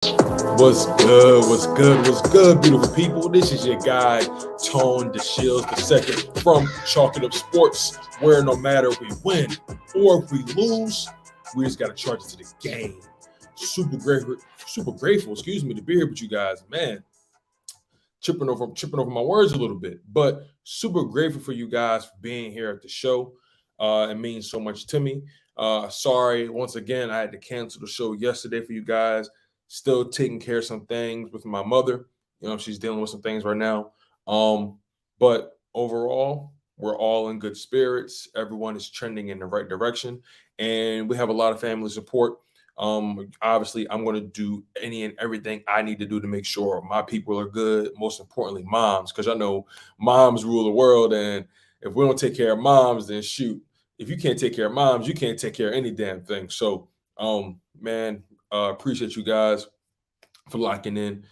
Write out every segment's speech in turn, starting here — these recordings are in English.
What's good? What's good? What's good, beautiful people? This is your guy, Tone DeShields II from Chalk It Up Sports, where no matter if we win or if we lose, we just got to charge it to the game. Super grateful, to be here with you guys. Man, tripping over my words a little bit, but super grateful for you guys for being here at the show. It means so much to me. Sorry, once again, I had to cancel the show yesterday for you guys. Still taking care of some things with my mother. She's dealing with some things right now. But overall, we're all in good spirits. Everyone is trending in the right direction, and we have a lot of family support. Obviously, I'm going to do any and everything I need to do to make sure my people are good. Most importantly, moms, because I know moms rule the world, and if we don't take care of moms, then shoot, if you can't take care of moms, you can't take care of any damn thing. So, man, appreciate you guys for locking in,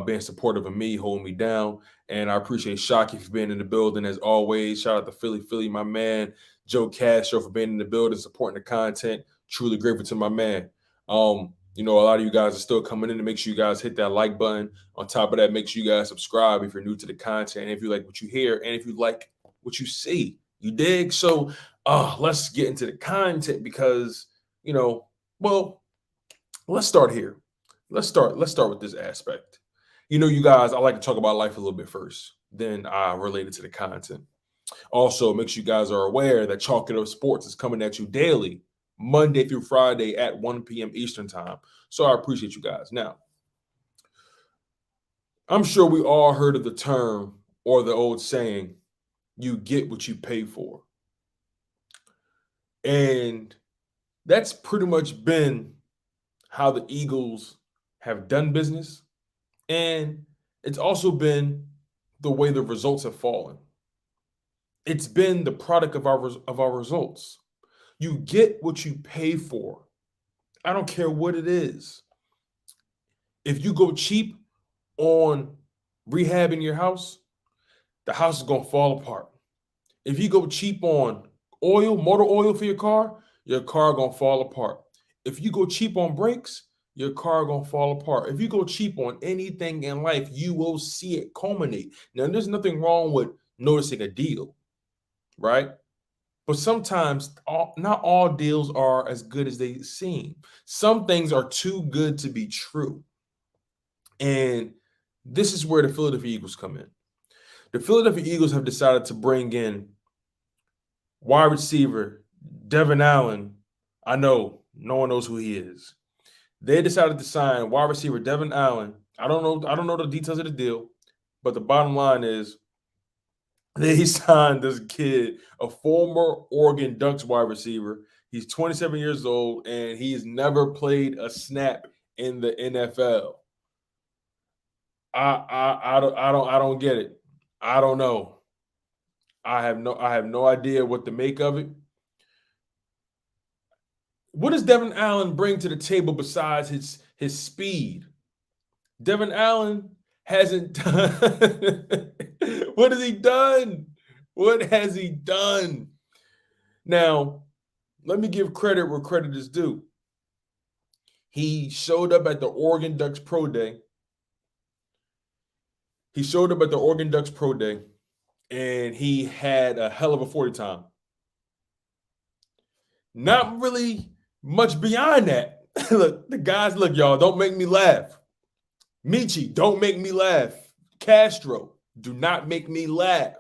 being supportive of me, holding me down. And I appreciate Shocky for being in the building as always. Shout out to Philly, my man. Joe Castro for being in the building, supporting the content. Truly grateful to my man. A lot of you guys are still coming in to make sure you guys hit that like button. On top of that, make sure you guys subscribe if you're new to the content, and if you like what you hear, and if you like what you see. You dig? So let's get into the content because, let's start here. Let's start with this aspect. You guys, I like to talk about life a little bit first, then I relate it to the content. Also, make sure you guys are aware that Chalk It Up Sports is coming at you daily, Monday through Friday at 1 p.m. Eastern time. So I appreciate you guys. Now, I'm sure we all heard of the term or the old saying, you get what you pay for. And that's pretty much been how the Eagles have done business. And it's also been the way the results have fallen. It's been the product of our results. You get what you pay for. I don't care what it is. If you go cheap on rehabbing your house, the house is going to fall apart. If you go cheap on motor oil for your car going to fall apart. If you go cheap on brakes, your car going to fall apart. If you go cheap on anything in life, you will see it culminate. Now, there's nothing wrong with noticing a deal, right? But sometimes not all deals are as good as they seem. Some things are too good to be true. And this is where the Philadelphia Eagles come in. The Philadelphia Eagles have decided to bring in wide receiver Devin Allen. I know no one knows who he is. They decided to sign wide receiver Devin Allen. I don't know the details of the deal, but the bottom line is they signed this kid, a former Oregon Ducks wide receiver. He's 27 years old, and he's never played a snap in the NFL. I don't get it. I don't know. I have no idea what to make of it. What does Devin Allen bring to the table besides his speed? Devin Allen hasn't done. What has he done? What has he done? Now, let me give credit where credit is due. He showed up at the Oregon Ducks Pro Day. And he had a hell of a 40 time. Not really much beyond that. Look, y'all, don't make me laugh. Michi, don't make me laugh. Castro, do not make me laugh.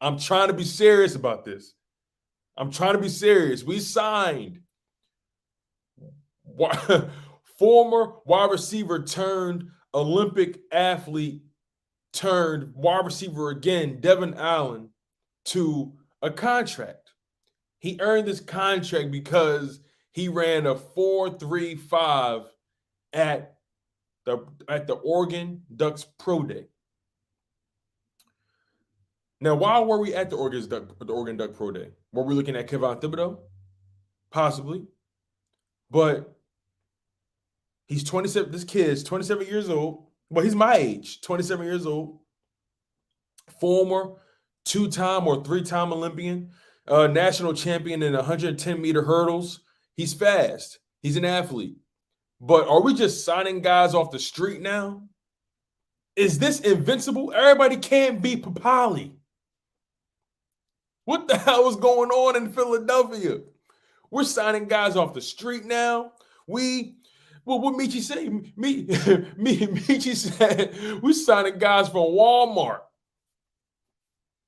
I'm trying to be serious about this. We signed former wide receiver turned Olympic athlete turned wide receiver again, Devin Allen, to a contract. He earned this contract because he ran a 4.35 at the Oregon Ducks Pro Day. Now, why were we at the Oregon Duck Pro Day? Were we looking at Kevin Thibodeau? Possibly. But he's 27. This kid's 27 years old. Well, he's my age, 27 years old. Former 2-time or 3-time Olympian, national champion in 110-meter hurdles. He's fast. He's an athlete. But are we just signing guys off the street now? Is this invincible? Everybody can't beat Papali. What the hell is going on in Philadelphia? We're signing guys off the street now. What Michi say? Michi said we're signing guys from Walmart.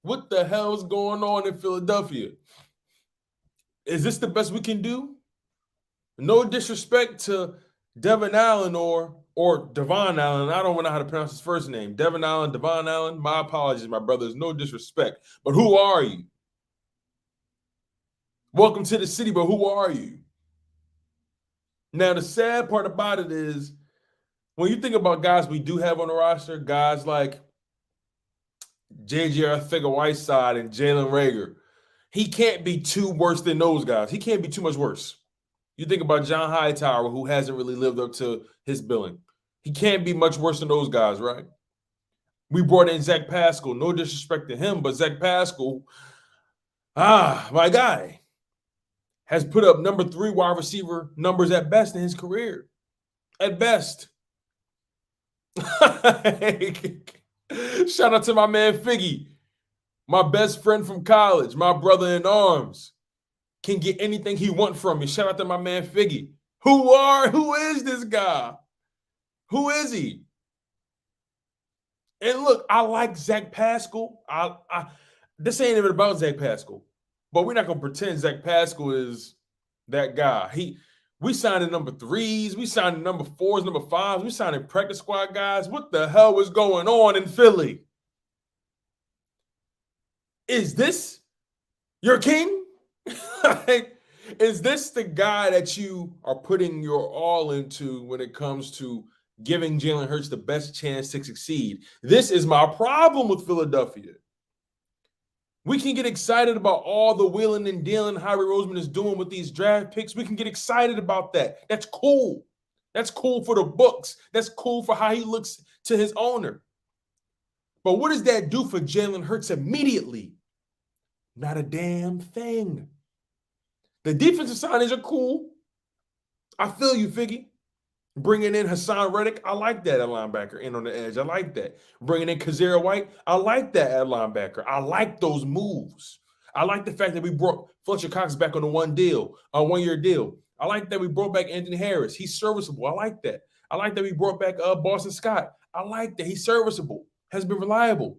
What the hell is going on in Philadelphia? Is this the best we can do? No disrespect to Devon Allen or Devon Allen. I don't know how to pronounce his first name. Devon Allen, Devon Allen. My apologies, my brothers. No disrespect. But who are you? Welcome to the city, but who are you? Now, the sad part about it is when you think about guys we do have on the roster, guys like J.J. Arthur-Whiteside and Jalen Reagor, he can't be too worse than those guys. He can't be too much worse. You think about John Hightower, who hasn't really lived up to his billing. He can't be much worse than those guys, right? We brought in Zach Pascal. No disrespect to him, but Zach Pascal, my guy, has put up number 3 wide receiver numbers at best in his career. At best. Shout out to my man Figgy, my best friend from college, my brother in arms. Can get anything he wants from me. Shout out to my man Figgy. Who is this guy? Who is he? And look, I like Zach Pascal. This ain't even about Zach Pascal, but we're not gonna pretend Zach Pascal is that guy. We signed in number 3s, we signed in number 4s, number 5s, we signed in practice squad guys. What the hell is going on in Philly? Is this your king? Is this the guy that you are putting your all into when it comes to giving Jalen Hurts the best chance to succeed? This is my problem with Philadelphia. We can get excited about all the wheeling and dealing Howie Roseman is doing with these draft picks. We can get excited about that. That's cool. That's cool for the books. That's cool for how he looks to his owner. But what does that do for Jalen Hurts immediately? Not a damn thing. The defensive signings are cool. I feel you, Figgy. Bringing in Hassan Reddick, I like that at linebacker in on the edge. I like that. Bringing in Kazera White, I like that at linebacker. I like those moves. I like the fact that we brought Fletcher Cox back on a one-year deal. I like that we brought back Anthony Harris. He's serviceable. I like that. I like that we brought back Boston Scott. I like that. He's serviceable. Has been reliable.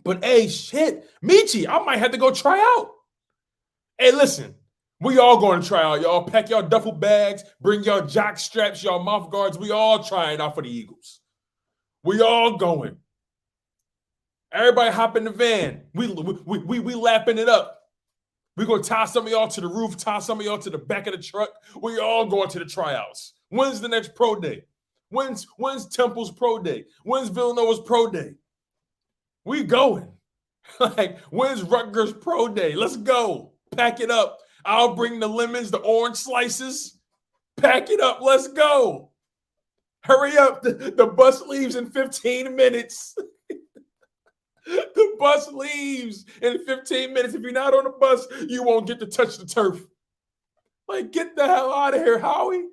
But, hey, shit, Michi, I might have to go try out. Hey, listen, we all going to try out, y'all. Pack y'all duffel bags, bring y'all jock straps, y'all mouth guards. We all trying out for the Eagles. We all going. Everybody hop in the van. We lapping it up. We're going to tie some of y'all to the roof, tie some of y'all to the back of the truck. We all going to the tryouts. When's the next pro day? When's Temple's pro day? When's Villanova's pro day? We going. Like, when's Rutgers pro day? Let's go. Pack it up. I'll bring the lemons, the orange slices. Pack it up. Let's go. Hurry up. The bus leaves in 15 minutes. The bus leaves in 15 minutes. If you're not on the bus, you won't get to touch the turf. Like, get the hell out of here, Howie.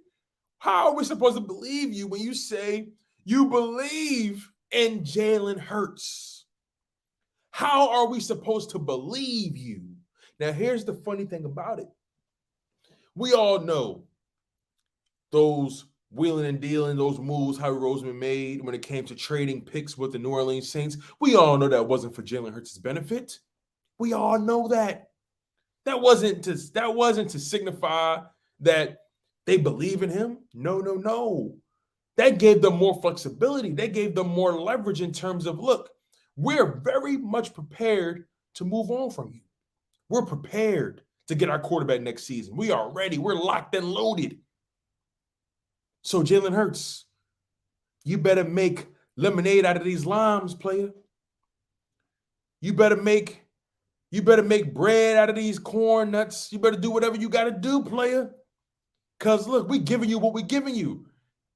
How are we supposed to believe you when you say you believe in Jalen Hurts? How are we supposed to believe you? Now, here's the funny thing about it. We all know those wheeling and dealing, those moves Howie Roseman made when it came to trading picks with the New Orleans Saints. We all know that wasn't for Jalen Hurts' benefit. We all know that. That wasn't to signify that they believe in him. No. That gave them more flexibility. They gave them more leverage in terms of, look, we're very much prepared to move on from you. We're prepared to get our quarterback next season. We are ready. We're locked and loaded. So Jalen Hurts, you better make lemonade out of these limes, player. You better make bread out of these corn nuts. You better do whatever you got to do, player. Because, look, we're giving you what we're giving you.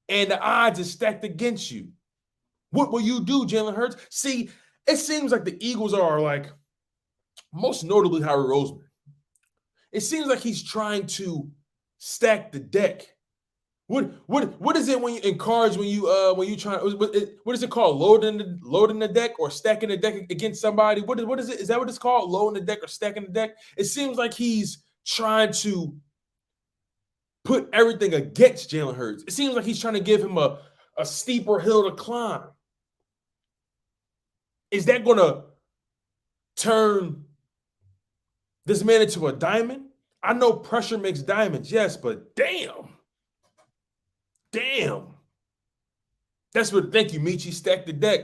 And the odds are stacked against you. What will you do, Jalen Hurts? See, it seems like the Eagles are like, most notably Howie Roseman. It seems like he's trying to stack the deck What is it when you in cards when you try what is it called, loading the deck or stacking the deck against somebody? What is it? Is that what it's called? Loading the deck or stacking the deck? It seems like he's trying to put everything against Jalen Hurts. It seems like he's trying to give him a steeper hill to climb. Is that going to turn this man into a diamond? I know pressure makes diamonds, yes, but damn. That's what, thank you, Michi, stack the deck.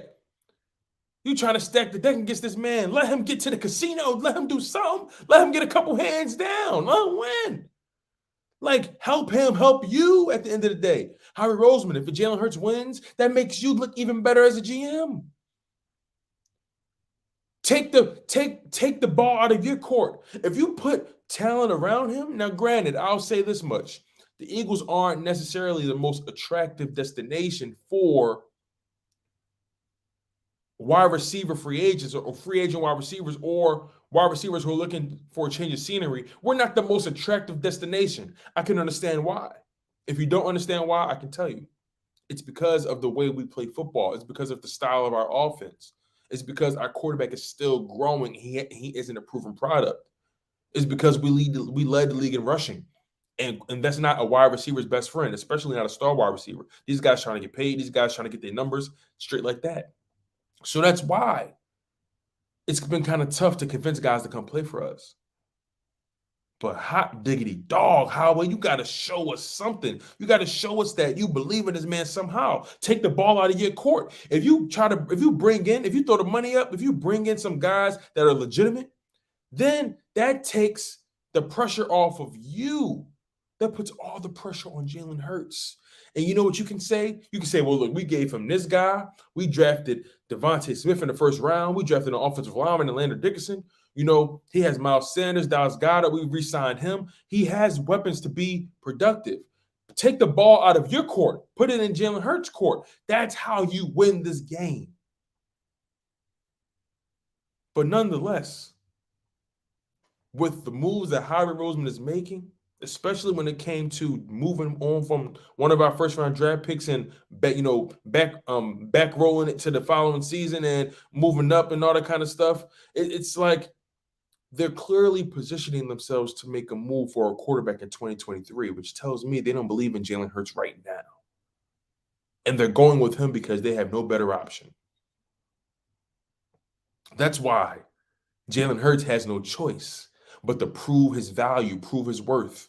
You trying to stack the deck against this man. Let him get to the casino. Let him do something. Let him get a couple hands down. Let him win. Like, help him help you at the end of the day. Howie Roseman, if Jalen Hurts wins, that makes you look even better as a GM. Take the ball out of your court. If you put talent around him, now granted, I'll say this much. The Eagles aren't necessarily the most attractive destination for wide receiver free agents or free agent wide receivers or wide receivers who are looking for a change of scenery. We're not the most attractive destination. I can understand why. If you don't understand why, I can tell you. It's because of the way we play football. It's because of the style of our offense. It's because our quarterback is still growing. He isn't a proven product. It's because we led the league in rushing. And that's not a wide receiver's best friend, especially not a star wide receiver. These guys trying to get paid. These guys trying to get their numbers straight like that. So that's why it's been kind of tough to convince guys to come play for us. But hot diggity dog, Howie, you got to show us something. You got to show us that you believe in this man somehow. Take the ball out of your court. If you throw the money up, if you bring in some guys that are legitimate, then that takes the pressure off of you. That puts all the pressure on Jalen Hurts. And you know what you can say? You can say, well, look, we gave him this guy. We drafted Devonta Smith in the first round. We drafted an offensive lineman, Landon Dickerson. You know, he has Miles Sanders, Dallas Goedert. We re-signed him. He has weapons to be productive. Take the ball out of your court. Put it in Jalen Hurts' court. That's how you win this game. But nonetheless, with the moves that Howie Roseman is making, especially when it came to moving on from one of our first-round draft picks and back rolling it to the following season and moving up and all that kind of stuff, it's like they're clearly positioning themselves to make a move for a quarterback in 2023, which tells me they don't believe in Jalen Hurts right now. And they're going with him because they have no better option. That's why Jalen Hurts has no choice but to prove his value, prove his worth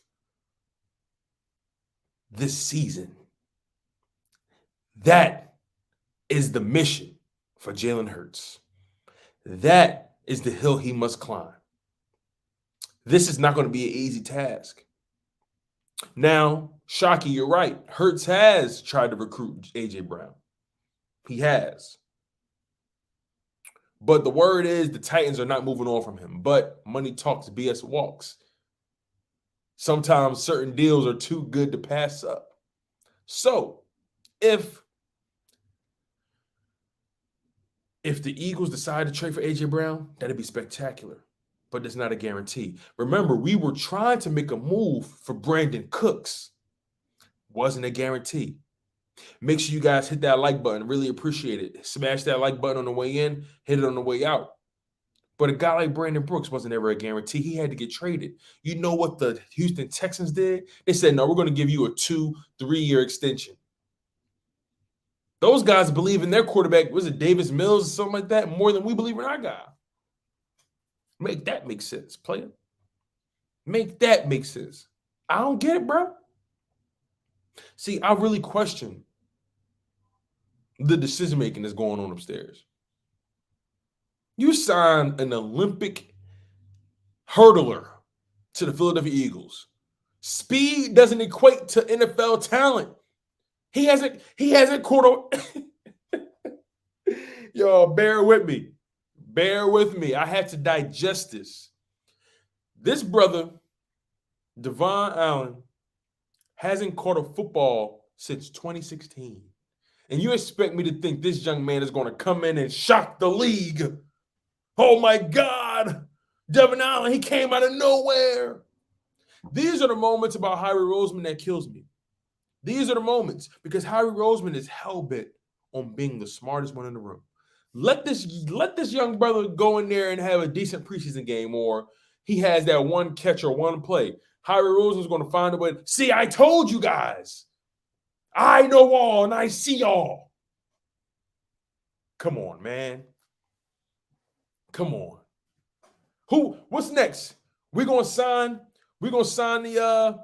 this season. That is the mission for Jalen Hurts. That is the hill he must climb. This is not going to be an easy task. Now, Shockey, you're right. Hurts has tried to recruit A.J. Brown. He has. But the word is the Titans are not moving on from him. But money talks, BS walks. Sometimes certain deals are too good to pass up. So, if the Eagles decide to trade for A.J. Brown, that'd be spectacular. But it's not a guarantee. Remember, we were trying to make a move for Brandon Cooks. Wasn't a guarantee. Make sure you guys hit that like button. Really appreciate it. Smash that like button on the way in. Hit it on the way out. But a guy like Brandon Brooks wasn't ever a guarantee. He had to get traded. You know what the Houston Texans did? They said, no, we're going to give you a 2-3 year extension. Those guys believe in their quarterback. Was it Davis Mills or something like that? More than we believe in our guy. Make that make sense, player. Make that make sense. I don't get it, bro. See, I really question the decision-making that's going on upstairs. You signed an Olympic hurdler to the Philadelphia Eagles. Speed doesn't equate to NFL talent. He hasn't caught a Yo, bear with me. Bear with me. I had to digest this. This brother, Devon Allen, hasn't caught a football since 2016. And you expect me to think this young man is going to come in and shock the league. Oh, my God. Devon Allen, he came out of nowhere. These are the moments about Howie Roseman that kills me. These are the moments because Howie Roseman is hell-bent on being the smartest one in the room. Let this young brother go in there and have a decent preseason game, or he has that one catch or one play. Howie Roseman's going to find a way. See, I told you guys. I know all and I see all. Come on, man. Come on. What's next? We're gonna sign the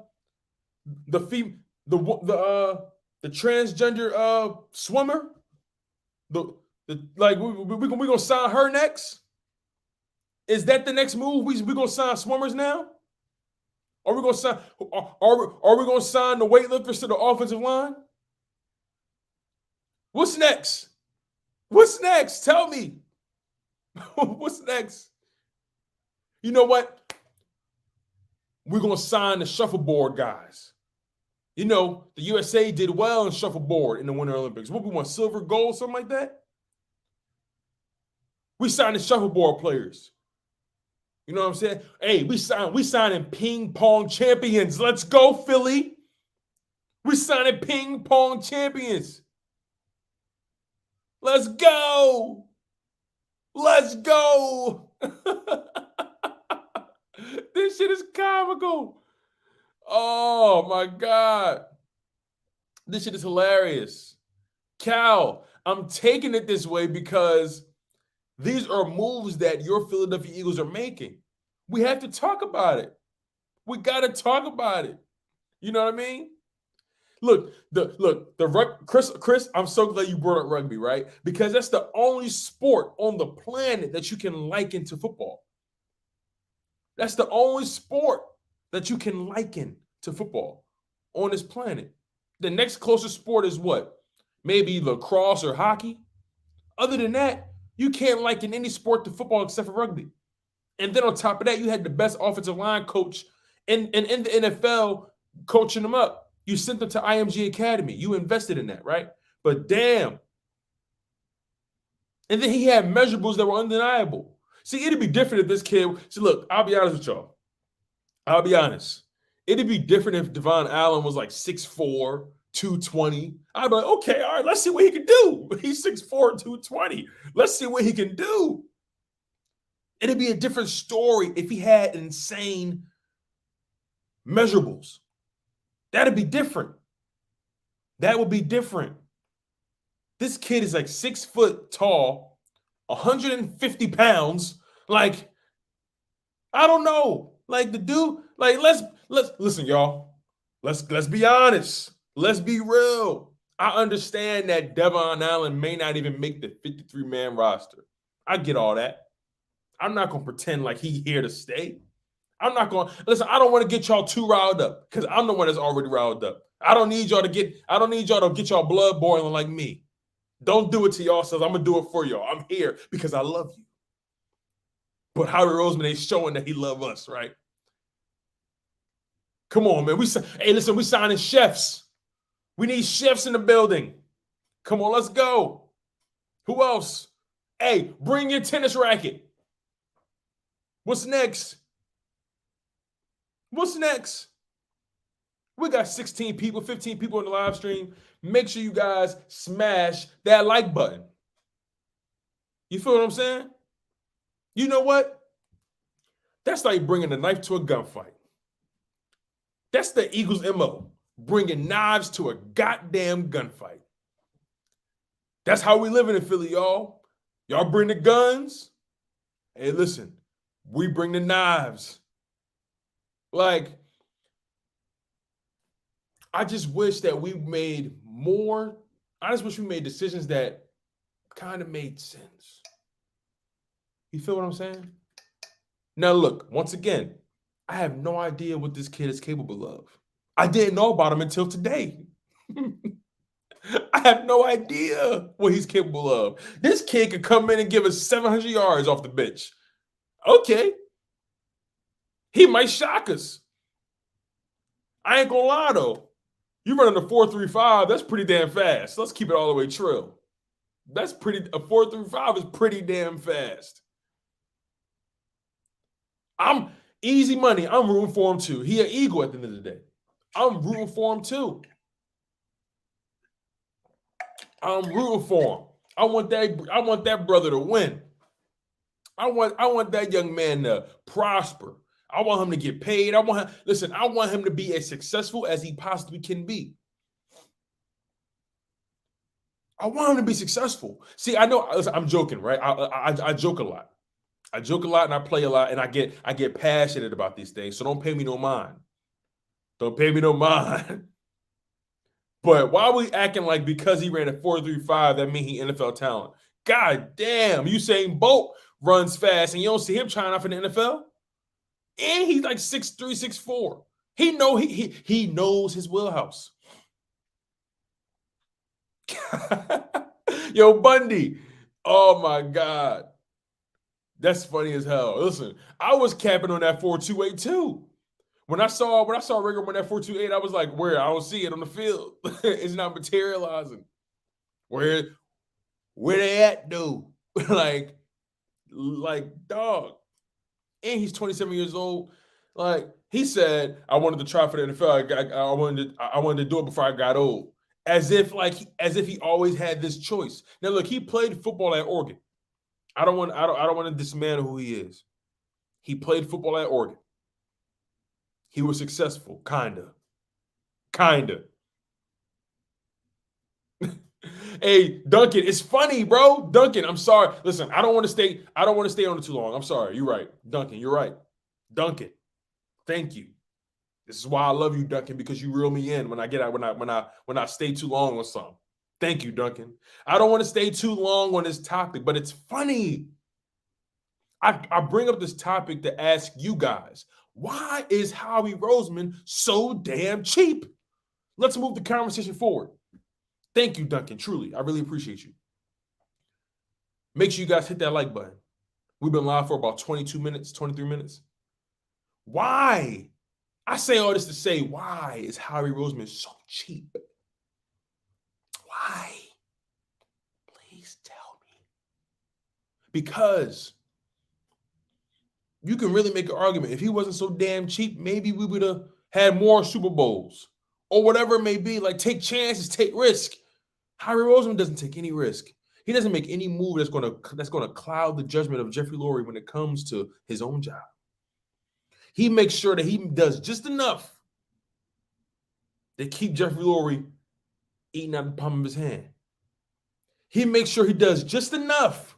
transgender swimmer. We're gonna sign her next. Is that the next move? We're gonna sign swimmers now? Are we gonna sign the weightlifters to the offensive line? What's next? What's next? Tell me. What's next? You know what? We're going to sign the shuffleboard guys. You know, the USA did well in shuffleboard in the Winter Olympics. What we want, silver, gold, something like that? We signed the shuffleboard players. You know what I'm saying? Hey, we signing ping pong champions. Let's go, Philly. We signing ping pong champions. Let's go. Let's go. This shit is comical. Oh, my God. This shit is hilarious. Cal, I'm taking it this way because these are moves that your Philadelphia Eagles are making. We have to talk about it. We got to talk about it. You know what I mean? Chris, I'm so glad you brought up rugby, right? Because that's the only sport on the planet that you can liken to football. That's the only sport that you can liken to football on this planet. The next closest sport is what? Maybe lacrosse or hockey. Other than that, you can't liken any sport to football except for rugby. And then on top of that, you had the best offensive line coach in the NFL coaching them up. You sent them to IMG Academy. You invested in that, right? But damn. And then he had measurables that were undeniable. See, it'd be different if this kid. See, look, I'll be honest with y'all. I'll be honest. It'd be different if Devon Allen was like 6'4", 220. I'd be like, okay, all right, let's see what he can do. He's 6'4", 220. Let's see what he can do. It'd be a different story if he had insane measurables. That'd be different. That would be different. This kid is like 6 foot tall, 150 pounds. Like, I don't know. Like the dude, like let's listen, y'all. Let's be honest. Let's be real. I understand that Devon Allen may not even make the 53-man roster. I get all that. I'm not gonna pretend like he's here to stay. I'm not going to listen. I don't want to get y'all too riled up because I'm the one that's already riled up. I don't need y'all to get y'all blood boiling like me. Don't do it to yourselves. I'm gonna do it for y'all. I'm here because I love you. But Howie Roseman ain't showing that he love us, right? Come on, man. We signing chefs. We need chefs in the building. Come on, let's go. Who else? Hey, bring your tennis racket. What's next? What's next? We got 16 people, 15 people in the live stream. Make sure you guys smash that like button. You feel what I'm saying? You know what? That's like bringing a knife to a gunfight. That's the Eagles' MO, bringing knives to a goddamn gunfight. That's how we living in Philly, y'all. Y'all bring the guns. Hey, listen, we bring the knives. Like, I just wish that we made more. I just wish we made decisions that kind of made sense. You feel what I'm saying? Now, look, once again, I have no idea what this kid is capable of. I didn't know about him until today. I have no idea what he's capable of. This kid could come in and give us 700 yards off the bench. Okay. He might shock us. I ain't gonna lie, though. You running a 4.35, that's pretty damn fast. Let's keep it all the way trill. A 4.35 is pretty damn fast. I'm easy money. I'm rooting for him too. He an Eagle at the end of the day. I'm rooting for him too. I'm rooting for him. I want that brother to win. I want that young man to prosper. I want him to get paid. I want him to be as successful as he possibly can be. I want him to be successful. See, I know I'm joking, right? I joke a lot. I joke a lot and I play a lot, and I get passionate about these things. So don't pay me no mind. Don't pay me no mind. But why are we acting like because he ran a 4.35 that means he NFL talent? God damn, Usain Bolt runs fast and you don't see him trying out for the NFL? And he's like 6'3", 6'4". He knows his wheelhouse. Yo, Bundy. Oh my God. That's funny as hell. Listen, I was capping on that 4.28 too. When I saw Rigger run that 4.28, I was like, where? I don't see it on the field. It's not materializing. Where they at, dude? like dog. And he's 27 years old. Like he said, I wanted to try for the NFL. I wanted to do it before I got old. As if he always had this choice. Now look, he played football at Oregon. I don't want to dismantle who he is. He played football at Oregon. He was successful, kinda. Hey, Duncan, it's funny, bro. Duncan, I'm sorry. Listen, I don't want to stay on it too long. I'm sorry. You're right. Duncan, you're right. Duncan, thank you. This is why I love you, Duncan, because you reel me in when I stay too long on something. Thank you, Duncan. I don't want to stay too long on this topic, but it's funny. I bring up this topic to ask you guys, why is Howie Roseman so damn cheap? Let's move the conversation forward. Thank you, Duncan. Truly, I really appreciate you. Make sure you guys hit that like button. We've been live for about 22 minutes, 23 minutes. Why? I say all this to say, why is Howie Roseman so cheap? Why? Please tell me. Because you can really make an argument. If he wasn't so damn cheap, maybe we would have had more Super Bowls or whatever it may be. Like, take chances, take risk. Howie Roseman doesn't take any risk. He doesn't make any move that's going to cloud the judgment of Jeffrey Lurie when it comes to his own job. He makes sure that he does just enough to keep Jeffrey Lurie eating out the palm of his hand. He makes sure he does just enough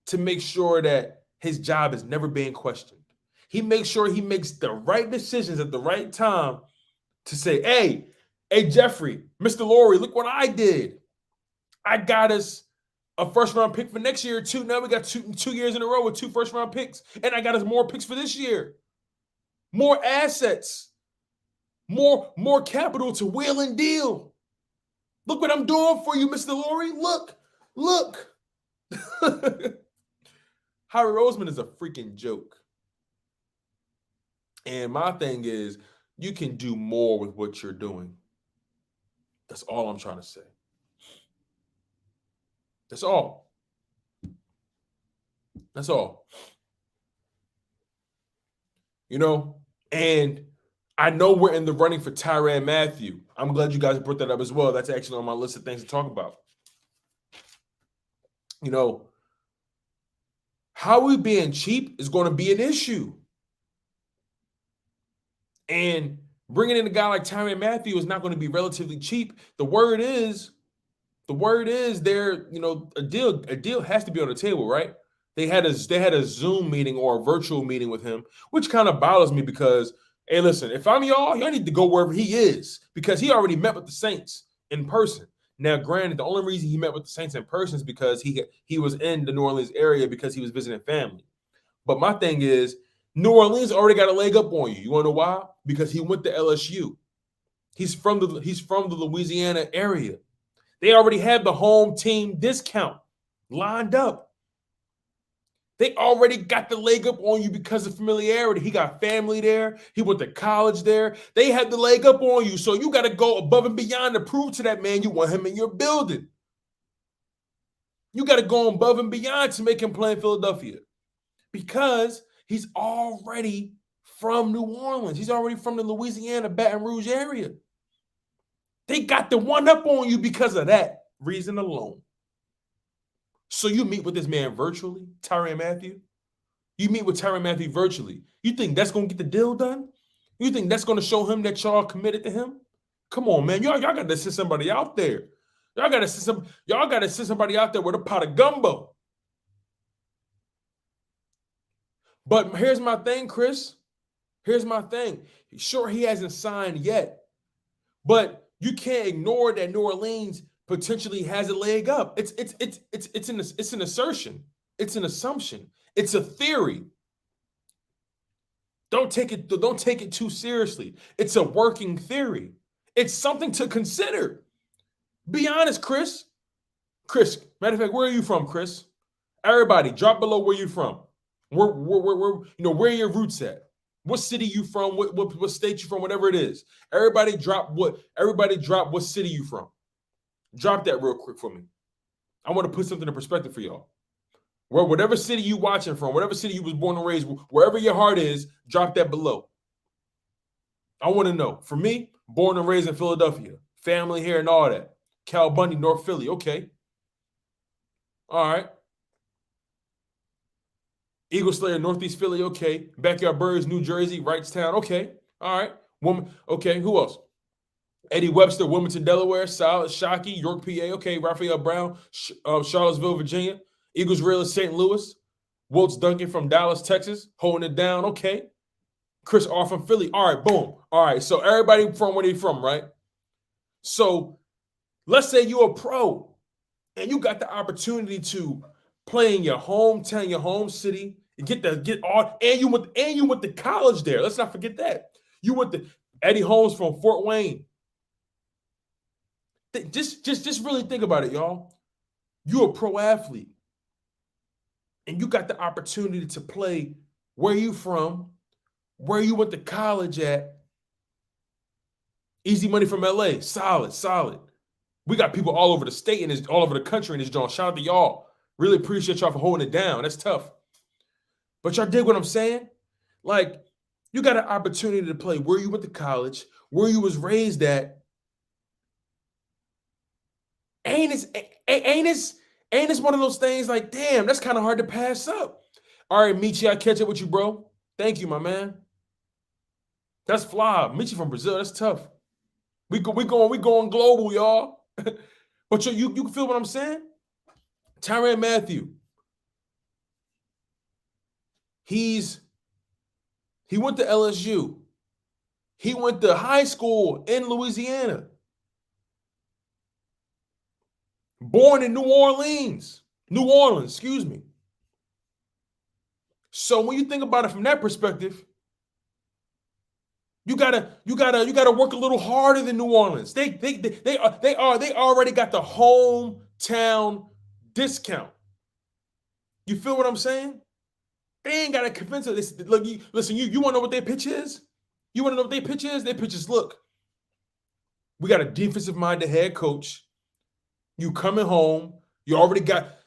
to make sure that his job is never being questioned. He makes sure he makes the right decisions at the right time to say, hey, Jeffrey, Mr. Lurie, look what I did. I got us a first-round pick for next year, too. Now we got two years in a row with 2 first-round picks, and I got us more picks for this year. More assets. More capital to wheel and deal. Look what I'm doing for you, Mr. Lurie. Look. Howie Roseman is a freaking joke. And my thing is, you can do more with what you're doing. That's all I'm trying to say. That's all. That's all. And I know we're in the running for Tyrann Mathieu. I'm glad you guys brought that up as well. That's actually on my list of things to talk about. Howie being cheap is going to be an issue. And bringing in a guy like Tyrann Mathieu is not going to be relatively cheap. The word is there, a deal has to be on the table, right? They had a Zoom meeting or a virtual meeting with him, which kind of bothers me because, hey, listen, if I'm y'all need to go wherever he is because he already met with the Saints in person. Now, granted, the only reason he met with the Saints in person is because he was in the New Orleans area because he was visiting family. But my thing is, New Orleans already got a leg up on you. You want to know why? Because he went to LSU. He's from the Louisiana area. They already had the home team discount lined up. They already got the leg up on you because of familiarity. He got family there. He went to college there. They had the leg up on you. So you got to go above and beyond to prove to that man you want him in your building. You got to go above and beyond to make him play in Philadelphia because he's already from New Orleans. He's already from the Louisiana, Baton Rouge area. They got the one up on you because of that. reason alone. So you meet with this man virtually, Tyrann Mathieu? You meet with Tyrann Mathieu virtually. You think that's going to get the deal done? You think that's going to show him that y'all committed to him? Come on, man. Y'all got to send somebody out there. Y'all got to send somebody out there with a pot of gumbo. But here's my thing, Chris. Here's my thing. Sure, he hasn't signed yet, but you can't ignore that New Orleans potentially has a leg up. It's an assertion. It's an assumption. It's a theory. Don't take it too seriously. It's a working theory. It's something to consider. Be honest, Chris. Chris, matter of fact, where are you from, Chris? Everybody, drop below where you're from. Where are your roots at? What city you from? What state you from? Whatever it is. Everybody drop what city you from. Drop that real quick for me. I want to put something in perspective for y'all. Whatever city you watching from, whatever city you was born and raised, wherever your heart is, drop that below. I want to know. For me, born and raised in Philadelphia, family here and all that. Cal Bundy, North Philly. Okay. All right. Eagle Slayer, Northeast Philly. Okay. Backyard Birds, New Jersey, Wrightstown. Okay. All right. Woman. Okay. Who else? Eddie Webster, Wilmington, Delaware. Solid. Shockey, York, PA. Okay. Raphael Brown, Charlottesville, Virginia. Eagles Realist, St. Louis. Wilts Duncan from Dallas, Texas. Holding it down. Okay. Chris R from Philly. All right. Boom. All right. So everybody from where they from, right? So let's say you're a pro and you got the opportunity to play in your hometown, your home city, and you went to college there. Let's not forget that. You went to Eddie Holmes from Fort Wayne. Just really think about it, y'all. You're a pro athlete. And you got the opportunity to play where you from, where you went to college at. Easy money from LA. Solid. We got people all over the state and all over the country in this joint. Shout out to y'all. Really appreciate y'all for holding it down. That's tough. But y'all dig what I'm saying? Like, you got an opportunity to play where you went to college, where you was raised at. Ain't this one of those things like, damn, that's kind of hard to pass up. All right, Michi, I catch up with you, bro. Thank you, my man. That's fly. Michi from Brazil. That's tough. We going global, y'all. But you feel what I'm saying? Tyrann Mathieu. He went to LSU. He went to high school in Louisiana. Born in New Orleans, excuse me. So when you think about it from that perspective, you gotta work a little harder than New Orleans. They already got the hometown discount. You feel what I'm saying? They ain't gotta convince us. Look, listen, you want to know what their pitch is? You want to know what their pitch is? Their pitch is, look, we got a defensive-minded head coach. You coming home. You already got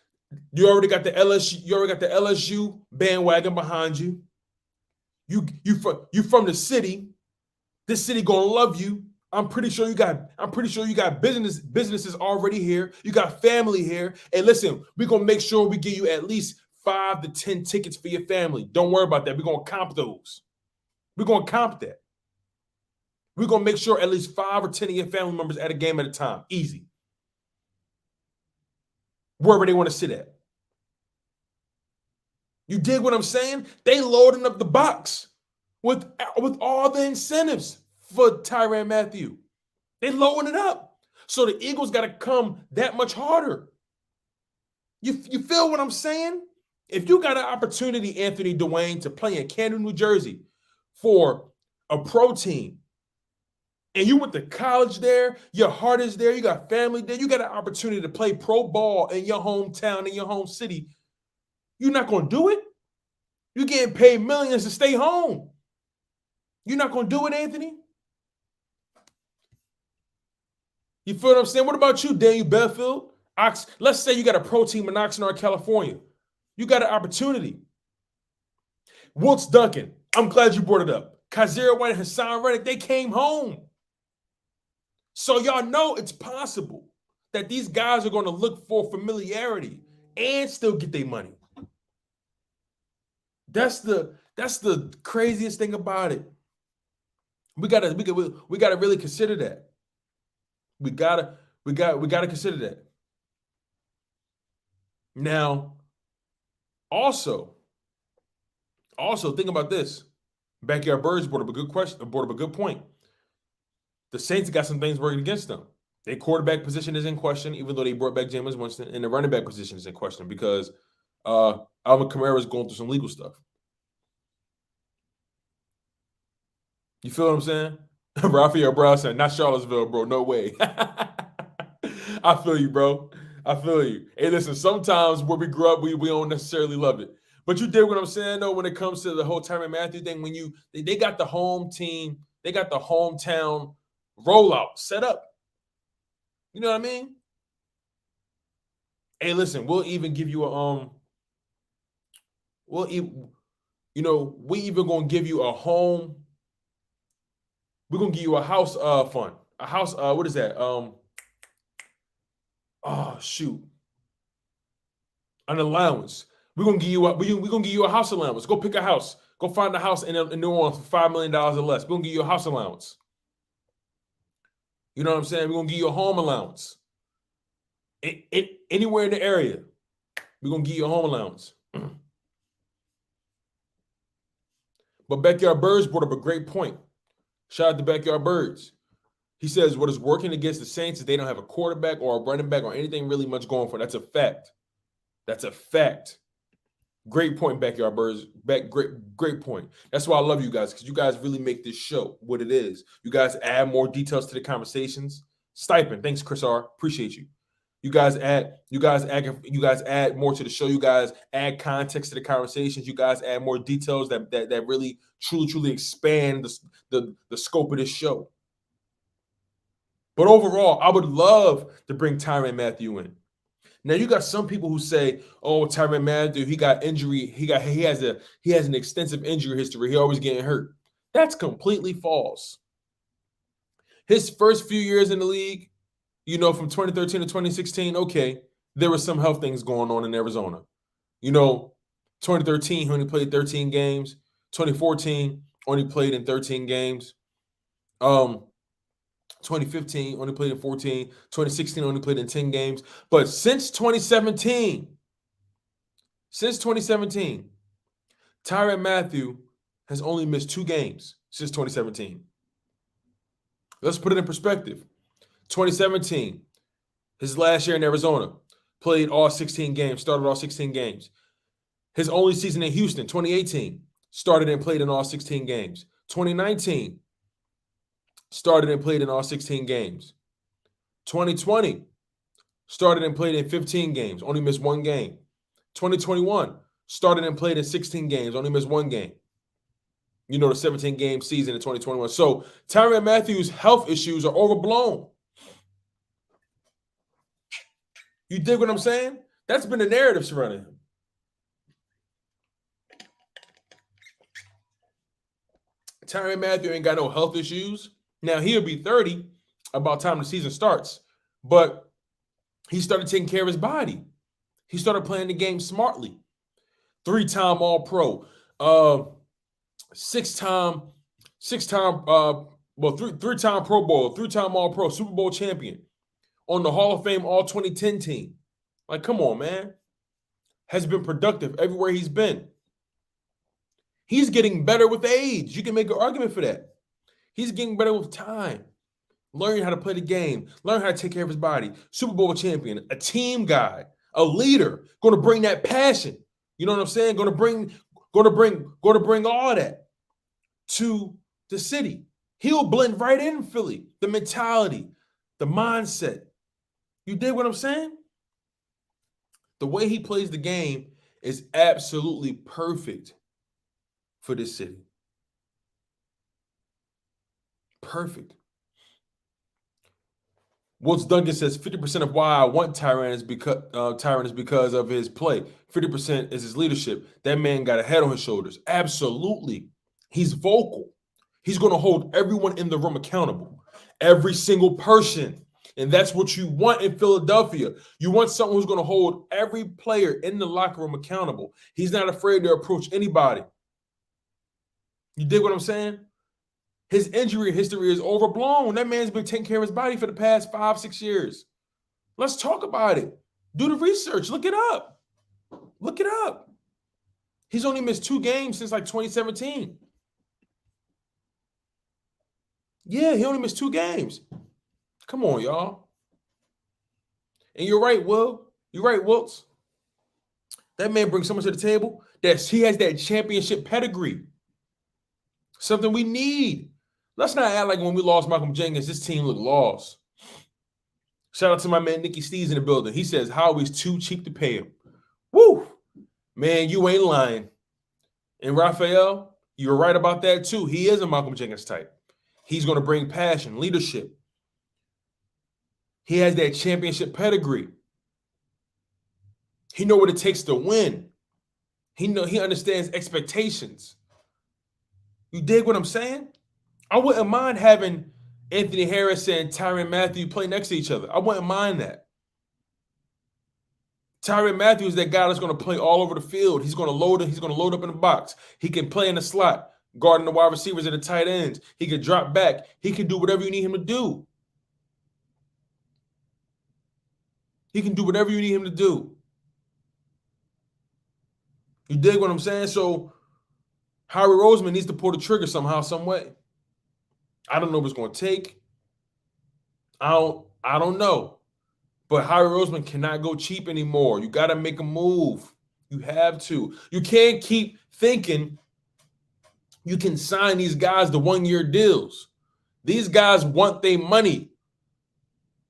the LSU bandwagon behind you. You from the city. This city gonna love you. I'm pretty sure you got businesses already here. You got family here. And listen, we're gonna make sure we give you at least 5 to 10 tickets for your family. Don't worry about that. We're gonna comp those. We're gonna comp that. We're gonna make sure at least 5 or 10 of your family members at a game at a time. Easy. Wherever they want to sit at. You dig what I'm saying? They loading up the box with all the incentives for Tyrann Mathieu. They loading it up. So the Eagles got to come that much harder. You feel what I'm saying? If you got an opportunity, Anthony Dwayne, to play in Camden, New Jersey for a pro team, and you went to college there, your heart is there, you got family there, you got an opportunity to play pro ball in your hometown, in your home city, you're not going to do it? You're getting paid millions to stay home. You're not going to do it, Anthony? You feel what I'm saying? What about you, Daniel Belfield? Let's say you got a pro team in Oxnard, California. You got an opportunity. Wilts Duncan, I'm glad you brought it up. Kazir White and Hassan Reddick, they came home. So y'all know it's possible. that these guys are going to look for familiarity and still get their money. That's the craziest thing about it. We gotta really consider that. We gotta consider that. Now, also think about this. Backyard Birds brought up a good question, brought up a good point. The Saints got some things working against them. Their quarterback position is in question, even though they brought back Jameis Winston, and the running back position is in question because Alvin Kamara is going through some legal stuff. You feel what I'm saying? Raphael Brown said, not Charlottesville, bro. No way. I feel you, bro. I feel you. Hey, listen, sometimes where we grew up, we don't necessarily love it. But you did what I'm saying, though, when it comes to the whole Tyrann Mathieu thing, when they got the home team, they got the hometown rollout set up. You know what I mean? Hey, listen, we'll even give you a we even gonna give you a home. We're gonna give you a house fund. A house, what is that? An allowance. We're gonna give you a house allowance. Go pick a house. Go find a house in New Orleans for $5 million or less. We're gonna give you a house allowance. You know what I'm saying? We're gonna give you a home allowance. Anywhere in the area, we're gonna give you a home allowance. But Backyard Birds brought up a great point. Shout out to Backyard Birds. He says what is working against the Saints is they don't have a quarterback or a running back or anything really much going for. That's a fact. That's a fact. Great point, Backyard Birds. Great point. That's why I love you guys, because you guys really make this show what it is. You guys add more details to the conversations. Stipend. Thanks, Chris R. Appreciate you. You guys add more to the show. You guys add context to the conversations. You guys add more details that really truly expand the scope of this show. But overall, I would love to bring Tyrann Mathieu in. Now you got some people who say, "Oh, Tyrann Mathieu, he got injury. He has an extensive injury history. He always getting hurt." That's completely false. His first few years in the league, from 2013 to 2016, okay, there were some health things going on in Arizona. 2013, he only played 13 games. 2014, only played in 13 games. 2015, only played in 14. 2016, only played in 10 games. But since 2017, Tyrann Mathieu has only missed 2 games since 2017. Let's put it in perspective. 2017, his last year in Arizona, played all 16 games, started all 16 games. His only season in Houston, 2018, started and played in all 16 games. 2019, started and played in all 16 games. 2020, started and played in 15 games, only missed 1 game. 2021, started and played in 16 games, only missed 1 game. The 17-game season in 2021. So Tyrann Mathieu's health issues are overblown. You dig what I'm saying? That's been the narrative surrounding him. Tyrann Mathieu ain't got no health issues. Now, he'll be 30 about time the season starts, but he started taking care of his body. He started playing the game smartly. 3-time All-Pro, 3-time Pro Bowl, 3-time All-Pro, Super Bowl champion, on the Hall of Fame All-2010 team. Like, come on, man. Has been productive everywhere he's been. He's getting better with age. You can make an argument for that. He's getting better with time. Learning how to play the game. Learning how to take care of his body. Super Bowl champion. A team guy. A leader. Going to bring that passion. You know what I'm saying? Going to bring all that to the city. He'll blend right in Philly. The mentality. The mindset. You dig what I'm saying? The way he plays the game is absolutely perfect for this city. Perfect. Wilts Duncan says 50% of why I want Tyrann is because of his play. 50% is his leadership. That man got a head on his shoulders. Absolutely. He's vocal. He's going to hold everyone in the room accountable. Every single person. And that's what you want in Philadelphia. You want someone who's going to hold every player in the locker room accountable. He's not afraid to approach anybody. You dig what I'm saying? His injury history is overblown. That man's been taking care of his body for the past 5-6 years. Let's talk about it. Do the research. Look it up. Look it up. He's only missed 2 games since like 2017. Yeah, he only missed 2 games. Come on, y'all. And you're right, Will. You're right, Wiltz. That man brings so much to the table that he has that championship pedigree. Something we need. Let's not act like when we lost Malcolm Jenkins, this team looked lost. Shout out to my man Nicky Steves in the building. He says Howie's too cheap to pay him. Woo! Man, you ain't lying. And Raphael, you're right about that too. He is a Malcolm Jenkins type. He's going to bring passion, leadership. He has that championship pedigree. He knows what it takes to win. He understands expectations. You dig what I'm saying? I wouldn't mind having Anthony Harris and Tyrann Mathieu play next to each other. I wouldn't mind that. Tyrann Mathieu is that guy that's going to play all over the field. He's going to load up in the box. He can play in the slot, guarding the wide receivers and the tight ends. He can drop back. He can do whatever you need him to do. He can do whatever you need him to do. You dig what I'm saying? So Howie Roseman needs to pull the trigger somehow, some way. I don't know what it's going to take. I don't know. But Howie Roseman cannot go cheap anymore. You got to make a move. You have to. You can't keep thinking you can sign these guys to 1-year deals. These guys want their money.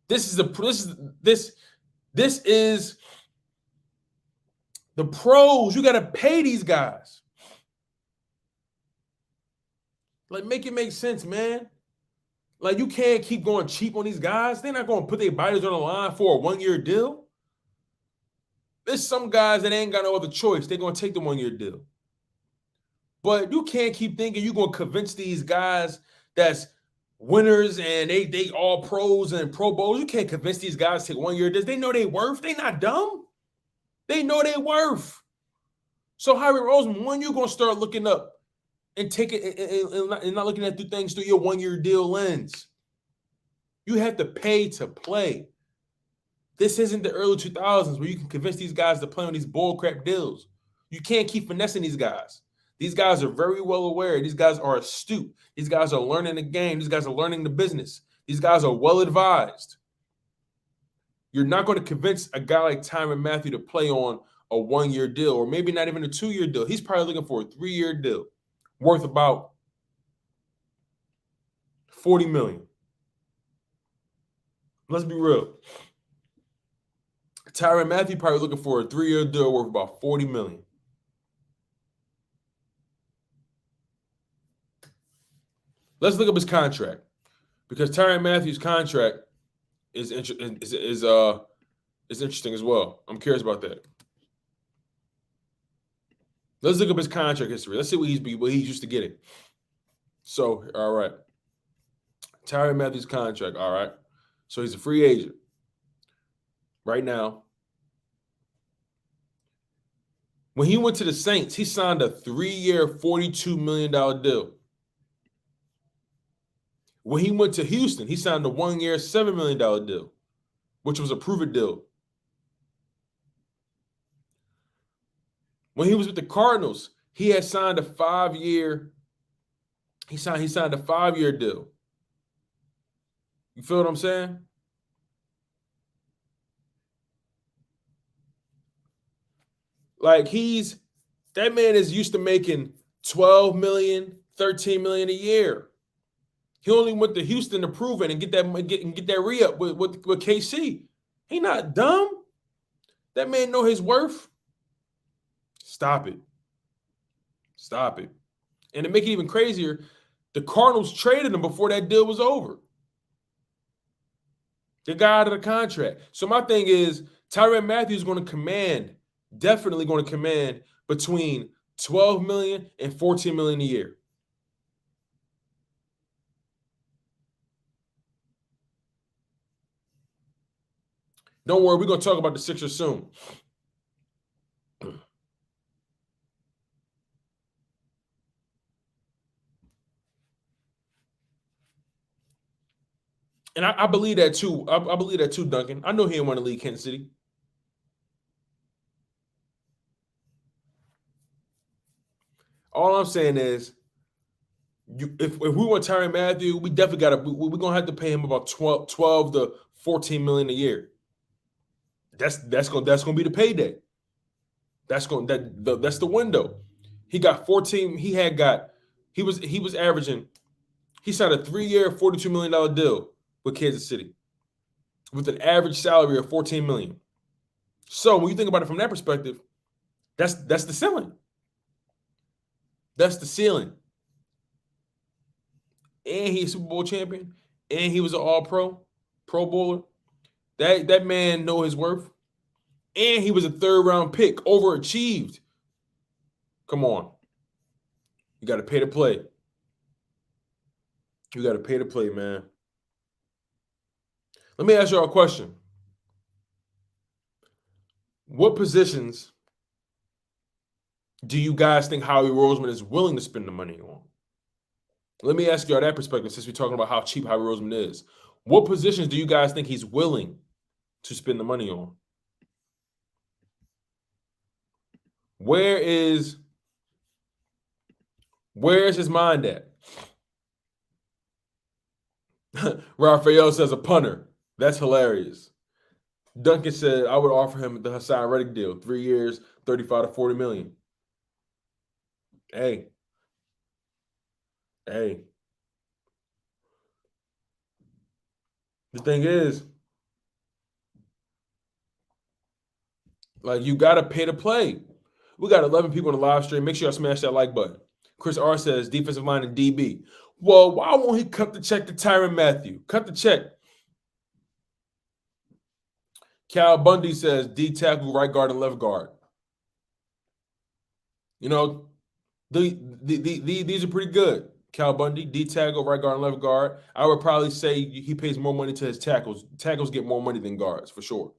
This is the pros. You got to pay these guys. Like, make it make sense, man. Like, you can't keep going cheap on these guys. They're not going to put their bodies on the line for a 1-year deal. There's some guys that ain't got no other choice. They're going to take the 1-year deal. But you can't keep thinking you're going to convince these guys that's winners and they all pros and Pro Bowls. You can't convince these guys to take 1-year deals. They know their worth. They not dumb. They know their worth. So, Howie Roseman, when you going to start looking up and take it and not looking at things through your 1-year deal lens? You have to pay to play. This isn't the early 2000s where you can convince these guys to play on these bullcrap deals. You can't keep finessing these guys. These guys are very well aware. These guys are astute. These guys are learning the game. These guys are learning the business. These guys are well advised. You're not going to convince a guy like Tyrann Mathieu to play on a 1-year deal, or maybe not even a 2-year deal. He's probably looking for a 3-year deal worth about $40 million. Let's be real. Tyrann Mathieu probably looking for a 3-year deal worth about $40 million. Let's look up his contract, because Tyrann Mathieu's contract is interesting as well. I'm curious about that. Let's look up his contract history. Let's see what he's used to getting. So, all right. Tyrann Mathieu's contract, all right. So he's a free agent right now. When he went to the Saints, he signed a 3-year, $42 million deal. When he went to Houston, he signed a 1-year, $7 million deal, which was a prove-it deal. When he was with the Cardinals, he had signed a 5-year. He signed a 5-year deal. You feel what I'm saying? Like, that man is used to making $12 million, $13 million a year. He only went to Houston to prove it and get that re-up with KC. He not dumb. That man know his worth. Stop it. Stop it. And to make it even crazier, the Cardinals traded him before that deal was over. They got out of the contract. So my thing is, Tyrann Mathieu is definitely going to command between $12 million and $14 million a year. Don't worry, we're gonna talk about the Sixers soon. And I believe that too. I believe that too, Duncan. I know he didn't want to leave Kansas City. All I'm saying is, if we want Tyrann Mathieu, we definitely got to. We're gonna have to pay him about 12 to 14 million a year. That's gonna be the payday. That's the window. He got 14. He was averaging. He signed a 3-year, $42 million deal with Kansas City with an average salary of 14 million. So when you think about it from that perspective, that's the ceiling. That's the ceiling. And he's a Super Bowl champion, and he was an All-Pro, Pro Bowler. That man know his worth, and he was a 3rd-round pick, overachieved. Come on, you got to pay to play. You got to pay to play, man. Let me ask y'all a question. What positions do you guys think Howie Roseman is willing to spend the money on? Let me ask y'all that perspective since we're talking about how cheap Howie Roseman is. What positions do you guys think he's willing to spend the money on? Where is his mind at? Raphael says a punter. That's hilarious. Duncan said, I would offer him the Hassan Reddick deal, 3 years, 35 to 40 million. Hey. The thing is, like, you got to pay to play. We got 11 people in the live stream. Make sure y'all smash that like button. Chris R says, defensive line and DB. Well, why won't he cut the check to Tyrann Mathieu? Cut the check. Cal Bundy says, D tackle, right guard, and left guard. You know, these are pretty good. Cal Bundy, D tackle, right guard, and left guard. I would probably say he pays more money to his tackles. Tackles get more money than guards, for sure.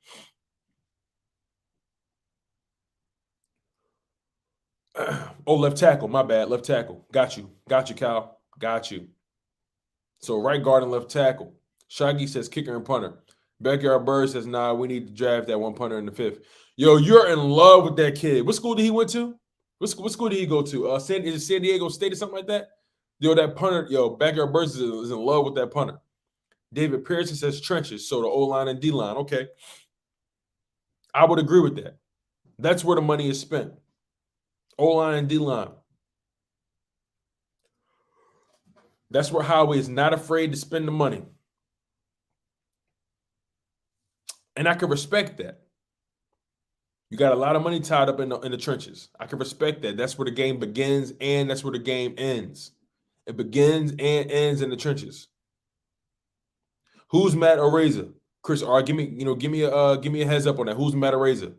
Oh, left tackle. My bad. Left tackle. Got you, Cal. Got you. So right guard and left tackle. Shaggy says kicker and punter. Backyard Bird says, nah, we need to draft that one punter in the 5th. Yo, you're in love with that kid. What school did he went to? What school did he go to? Is it San Diego State or something like that? Yo, that punter, Backyard Bird is in love with that punter. David Pearson says trenches, so the O-line and D-line. Okay. I would agree with that. That's where the money is spent. O-line and D-line. That's where Howie is not afraid to spend the money. And I can respect that. You got a lot of money tied up in the trenches. I can respect that. That's where the game begins and that's where the game ends. It begins and ends in the trenches. Who's Matt Araiza? Chris R, give me a heads up on that. Who's Matt Araiza?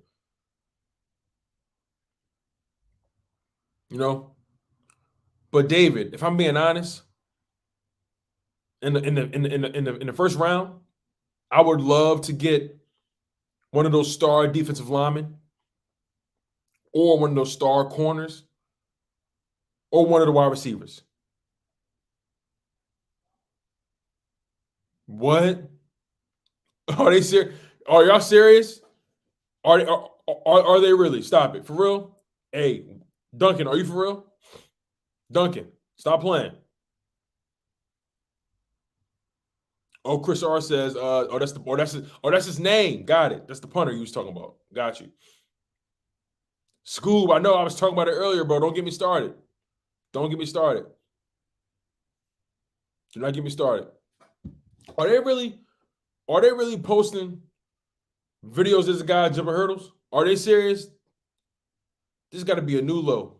But David, if I'm being honest, in the first round, I would love to get one of those star defensive linemen, or one of those star corners, or one of the wide receivers. What? Are they serious? Are y'all serious? Are they really? Stop it. For real? Hey, Duncan, are you for real? Duncan, stop playing. Oh, Chris R says, that's his name. Got it. That's the punter you was talking about. Got you. Scoob, I know I was talking about it earlier, bro. Don't get me started. Don't get me started. Do not get me started. Are they really posting videos of this guy jumping hurdles? Are they serious? This got to be a new low.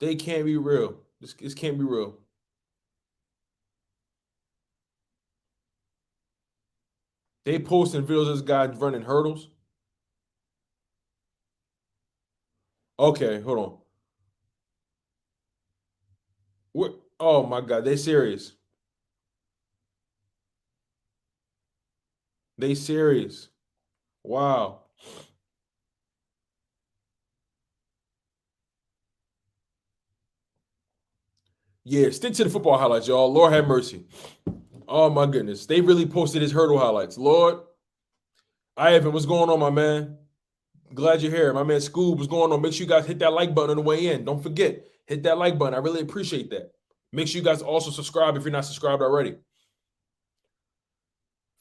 They can't be real. This can't be real. They posting videos of this guy running hurdles. Okay, hold on. What? Oh my God, they serious. They serious. Wow. Yeah, stick to the football highlights, y'all. Lord have mercy. Oh my goodness. They really posted his hurdle highlights. Lord, Ivan, what's going on, my man? Glad you're here. My man Scoob, what's going on? Make sure you guys hit that like button on the way in. Don't forget, hit that like button. I really appreciate that. Make sure you guys also subscribe if you're not subscribed already.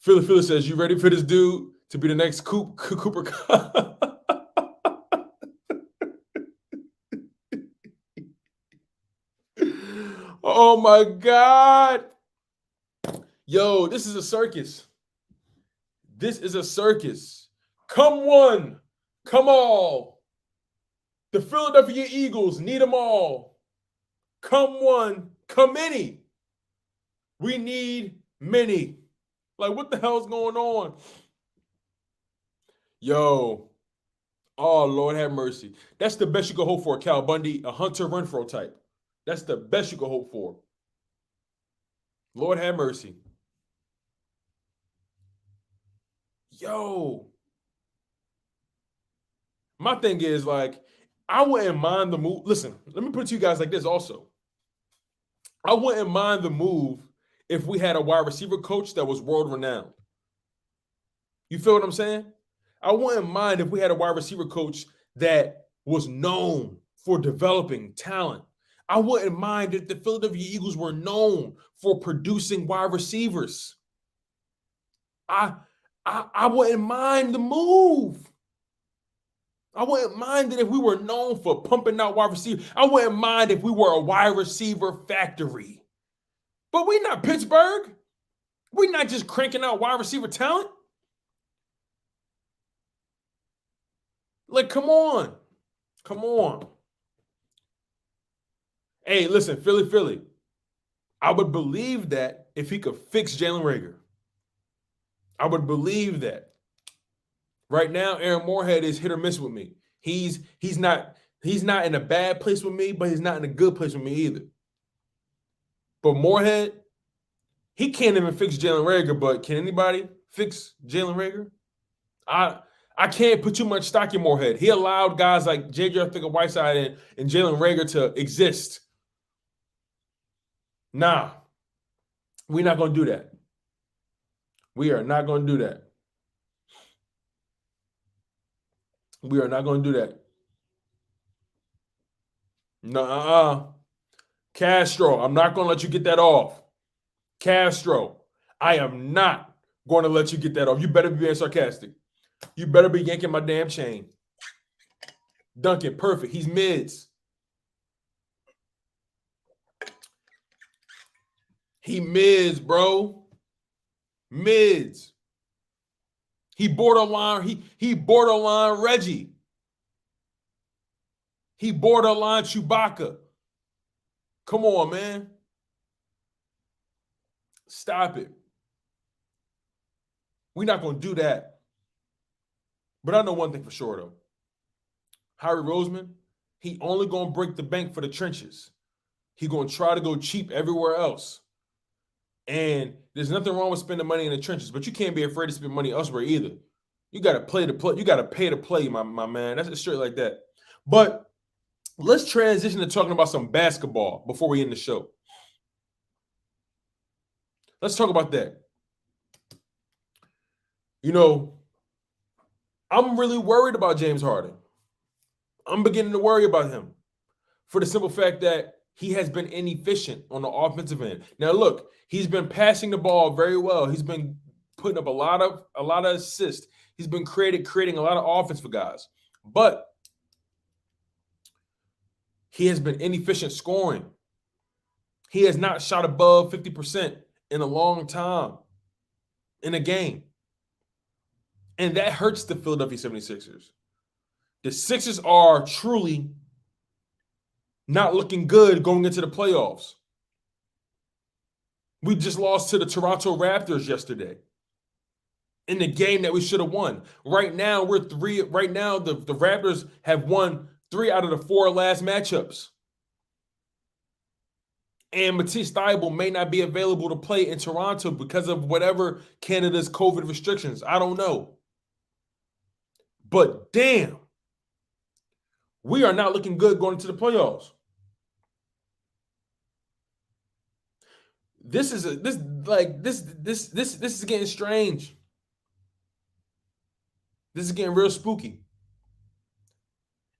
Philly says, you ready for this dude to be the next Cooper? Oh my God. Yo, this is a circus. This is a circus. Come one, come all. The Philadelphia Eagles need them all. Come one, come many. We need many. Like, what the hell's going on? Yo. Oh, Lord have mercy. That's the best you can hope for, Cal Bundy, a Hunter Renfrow type. That's the best you can hope for. Lord have mercy. Yo. My thing is, like, I wouldn't mind the move. Listen, let me put it to you guys like this also. I wouldn't mind the move if we had a wide receiver coach that was world renowned. You feel what I'm saying? I wouldn't mind if we had a wide receiver coach that was known for developing talent. I wouldn't mind if the Philadelphia Eagles were known for producing wide receivers. I wouldn't mind the move. I wouldn't mind it if we were known for pumping out wide receivers. I wouldn't mind if we were a wide receiver factory. But we're not Pittsburgh. We're not just cranking out wide receiver talent. Like, come on. Come on. Hey, listen, Philly. I would believe that if he could fix Jalen Reagor. I would believe that. Right now, Aaron Moorhead is hit or miss with me. He's not in a bad place with me, but he's not in a good place with me either. But Moorhead, he can't even fix Jalen Reagor, but can anybody fix Jalen Reagor? I can't put too much stock in Moorhead. He allowed guys like J.J. Arthur-Whiteside and Jalen Reagor to exist. Nah, we're not going to do that. We are not going to do that. We are not going to do that. No, Castro, I'm not going to let you get that off. Castro, I am not going to let you get that off. You better be being sarcastic. You better be yanking my damn chain. Duncan, perfect. He's mids. He mids, bro. Mids. He borderline. He borderline Reggie. He borderline Chewbacca. Come on, man. Stop it. We're not going to do that. But I know one thing for sure, though. Howie Roseman, he only going to break the bank for the trenches. He going to try to go cheap everywhere else. And there's nothing wrong with spending money in the trenches, but you can't be afraid to spend money elsewhere either. You got to play to play. You got to pay to play, my man. That's straight like that. But let's transition to talking about some basketball before we end the show. Let's talk about that. You know, I'm really worried about James Harden. I'm beginning to worry about him for the simple fact that he has been inefficient on the offensive end. Now, look, he's been passing the ball very well. He's been putting up a lot of assists. He's been creating a lot of offense for guys. But he has been inefficient scoring. He has not shot above 50% in a long time in a game. And that hurts the Philadelphia 76ers. The Sixers are truly not looking good going into the playoffs. We just lost to the Toronto Raptors yesterday in the game that we should have won. Right now, the Raptors have won 3 out of the 4 last matchups. And Matisse Thybulle may not be available to play in Toronto because of whatever Canada's COVID restrictions. I don't know. But damn, we are not looking good going into the playoffs. This is getting strange. This is getting real spooky.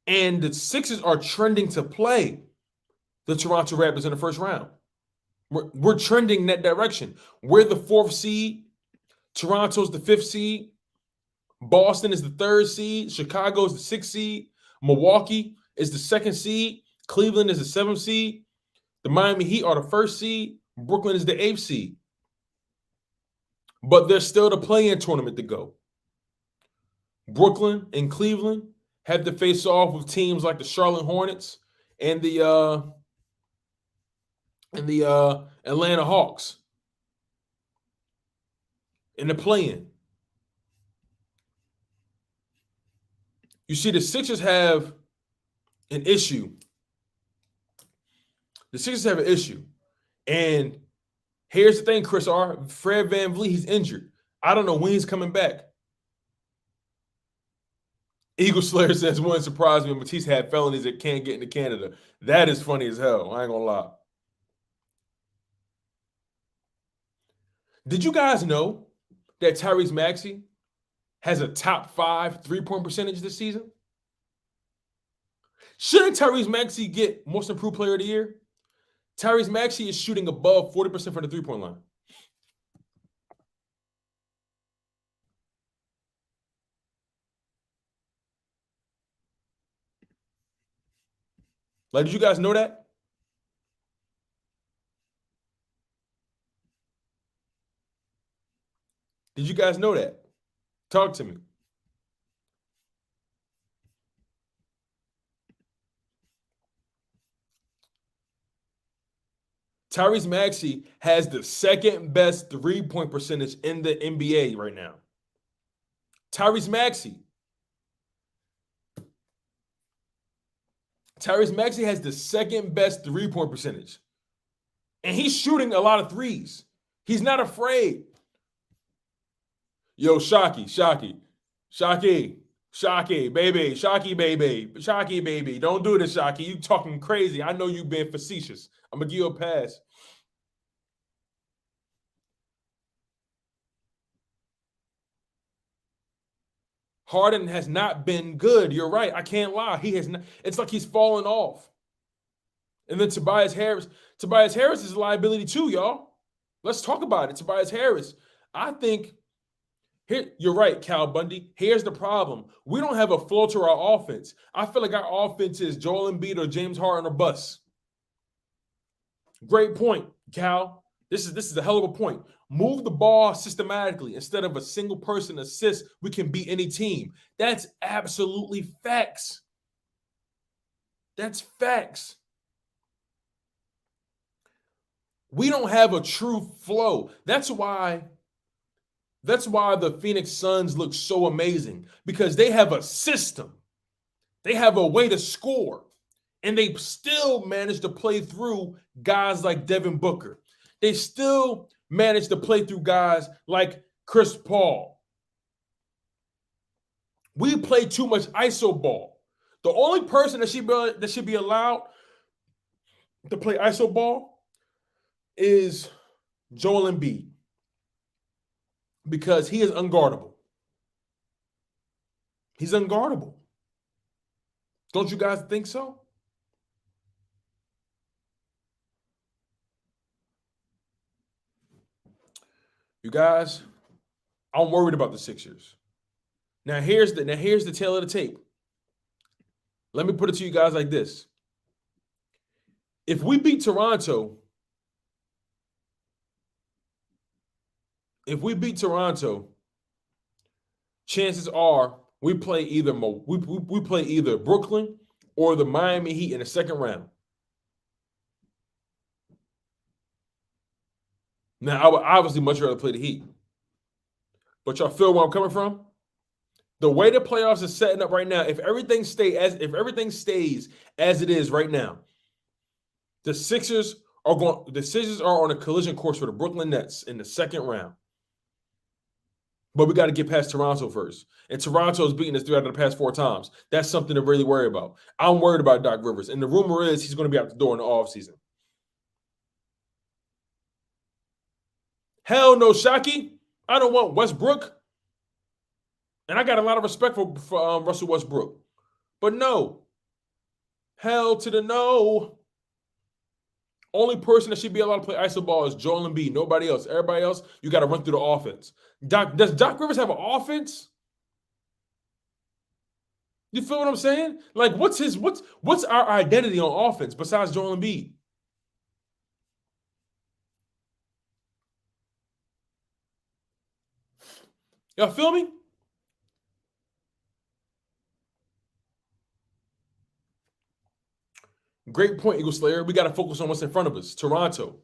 And the Sixers are trending to play the Toronto Raptors in the first round. We're trending in that direction. We're the 4th seed. Toronto's the 5th seed. Boston is the 3rd seed. Chicago is the 6th seed. Milwaukee is the 2nd seed. Cleveland is the 7th seed. The Miami Heat are the 1st seed. Brooklyn is the 8th seed. But there's still the play-in tournament to go. Brooklyn and Cleveland have to face off with teams like the Charlotte Hornets and the Atlanta Hawks in the play-in. You see, the Sixers have an issue. The Sixers have an issue. And here's the thing, Chris R. Fred VanVleet, he's injured. I don't know when he's coming back. Eagle Slayer says, wouldn't surprise me if Matisse had felonies that can't get into Canada. That is funny as hell. I ain't gonna lie. Did you guys know that Tyrese Maxey has a top 5 3-point percentage this season? Shouldn't Tyrese Maxey get Most Improved Player of the Year? Tyrese Maxey is shooting above 40% from the 3-point line. Like, did you guys know that? Did you guys know that? Talk to me. Tyrese Maxey has the 2nd best 3-point percentage in the NBA right now. Tyrese Maxey. Tyrese Maxey has the 2nd best 3-point percentage. And he's shooting a lot of threes. He's not afraid. Yo, Shocky, baby. Don't do this, Shocky. You talking crazy. I know you being facetious. I'm going to give you a pass. Harden has not been good. You're right. I can't lie. He has not. It's like he's fallen off. And then Tobias Harris is a liability too, y'all. Let's talk about it. Tobias Harris. I think here, you're right, Cal Bundy. Here's the problem. We don't have a flow to our offense. I feel like our offense is Joel Embiid or James Harden or bust. Great point, Cal. This is a hell of a point. Move the ball systematically. Instead of a single person assist, we can beat any team. That's absolutely facts. That's facts. We don't have a true flow. That's why the Phoenix Suns look so amazing, because they have a system. They have a way to score. And they still manage to play through guys like Devin Booker. They still manage to play through guys like Chris Paul. We play too much ISO ball. The only person that should be allowed to play ISO ball is Joel Embiid, because he is unguardable. He's unguardable. Don't you guys think so? You guys, I'm worried about the Sixers. Now here's the tail of the tape. Let me put it to you guys like this. If we beat Toronto, chances are we play either Brooklyn or the Miami Heat in the second round. Now, I would obviously much rather play the Heat. But y'all feel where I'm coming from? The way the playoffs are setting up right now, if everything stays as it is right now, the Sixers the Sixers are on a collision course for the Brooklyn Nets in the second round. But we got to get past Toronto first. And Toronto's beaten us 3 out of the past 4 times. That's something to really worry about. I'm worried about Doc Rivers. And the rumor is he's going to be out the door in the offseason. Hell no, Shockey. I don't want Westbrook. And I got a lot of respect for Russell Westbrook. But no. Hell to the no. Only person that should be allowed to play iso ball is Joel Embiid. Nobody else. Everybody else, you got to run through the offense. Does Doc Rivers have an offense? You feel what I'm saying? Like, what's our identity on offense besides Joel Embiid? Y'all feel me? Great point, Eagle Slayer. We got to focus on what's in front of us. Toronto.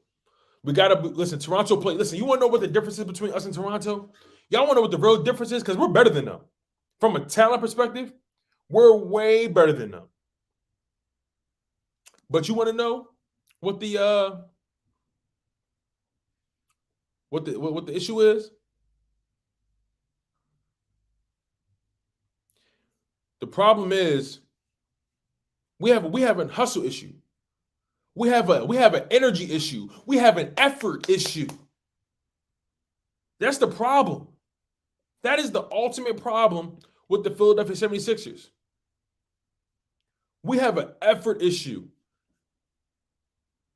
We got to listen. Toronto play. Listen, you want to know what the difference is between us and Toronto? Y'all want to know what the real difference is? Because we're better than them. From a talent perspective, we're way better than them. But you want to know what the issue is? The problem is we have a hustle issue. We have an energy issue. We have an effort issue. That's the problem. That is the ultimate problem with the Philadelphia 76ers. We have an effort issue.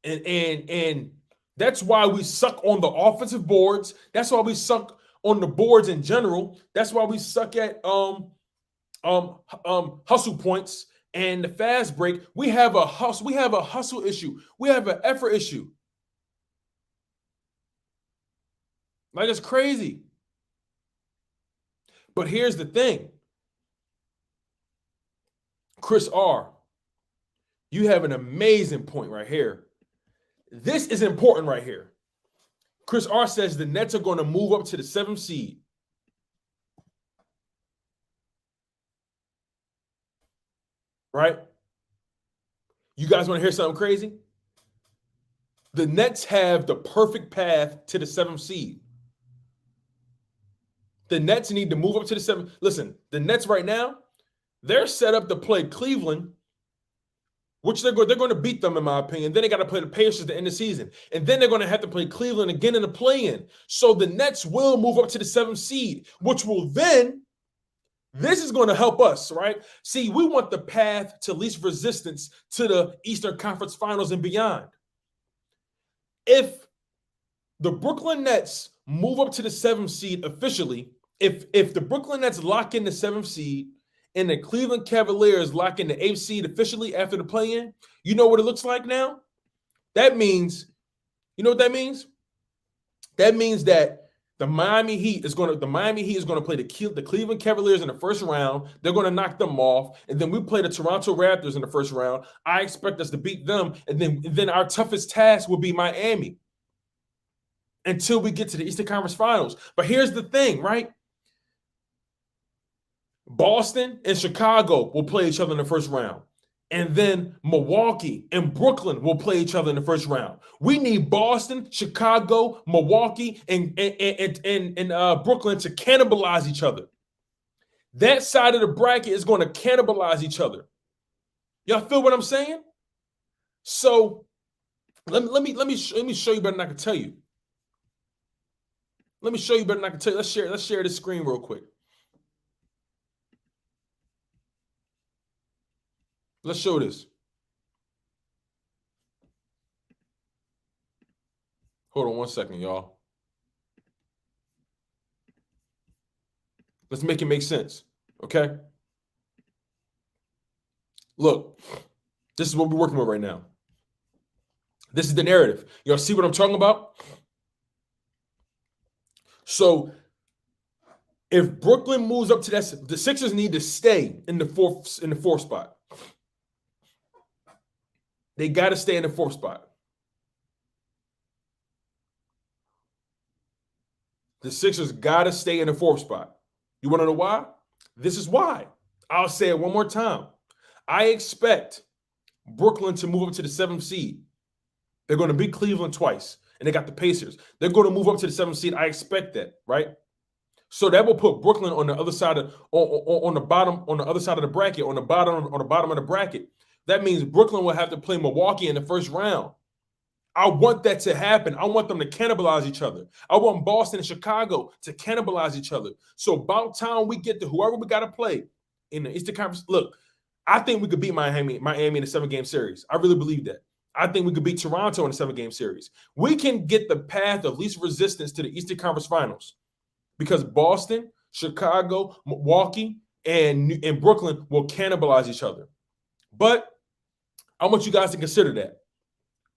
And that's why we suck on the offensive boards. That's why we suck on the boards in general. That's why we suck at hustle points and the fast break. We have a hustle issue. We have an effort issue. Like, it's crazy. But here's the thing. Chris R., you have an amazing point right here. This is important right here. Chris R. says the Nets are going to move up to the 7th seed. Right? You guys want to hear something crazy? The Nets have the perfect path to the 7th seed. The Nets need to move up to the 7th. Listen, the Nets right now, they're set up to play Cleveland, which they're going to beat them, in my opinion. Then they got to play the Pacers at the end of the season. And then they're going to have to play Cleveland again in the play-in. So the Nets will move up to the 7th seed, which will then, this is going to help us, right? See, we want the path to least resistance to the Eastern Conference Finals and beyond. If the Brooklyn Nets move up to the 7th seed officially, if the Brooklyn Nets lock in the 7th seed, and the Cleveland Cavaliers lock in the 8th seed officially after the play-in, you know what it looks like now? That means, you know what that means? That means that the Miami Heat is going to play the Cleveland Cavaliers in the first round. They're going to knock them off, and then we play the Toronto Raptors in the first round. I expect us to beat them, and then our toughest task will be Miami until we get to the Eastern Conference Finals. But here's the thing, right? Boston and Chicago will play each other in the first round. And then Milwaukee and Brooklyn will play each other in the first round. We need Boston, Chicago, Milwaukee, and Brooklyn to cannibalize each other. That side of the bracket is going to cannibalize each other. Y'all feel what I'm saying? So let me show you better than I can tell you. Let me show you better than I can tell you. Let's share this screen real quick. Let's show this. Hold on one second, y'all. Let's make it make sense, okay? Look, this is what we're working with right now. This is the narrative. Y'all see what I'm talking about? So if Brooklyn moves up to that, the Sixers need to stay in the fourth spot. They got to stay in the 4th spot. The Sixers got to stay in the 4th spot. You want to know why? This is why. I'll say it one more time. I expect Brooklyn to move up to the 7th seed. They're going to beat Cleveland twice, and they got the Pacers. They're going to move up to the 7th seed. I expect that, right? So that will put Brooklyn on the other side of on the bottom, on the other side of the bracket, on the bottom of the bracket. That means Brooklyn will have to play Milwaukee in the first round. I want that to happen. I want them to cannibalize each other. I want Boston and Chicago to cannibalize each other. So about time we get to whoever we got to play in the Eastern Conference. Look, I think we could beat Miami in a 7-game series. I really believe that. I think we could beat Toronto in a 7-game series. We can get the path of least resistance to the Eastern Conference Finals because Boston, Chicago, Milwaukee, and Brooklyn will cannibalize each other. But I want you guys to consider that.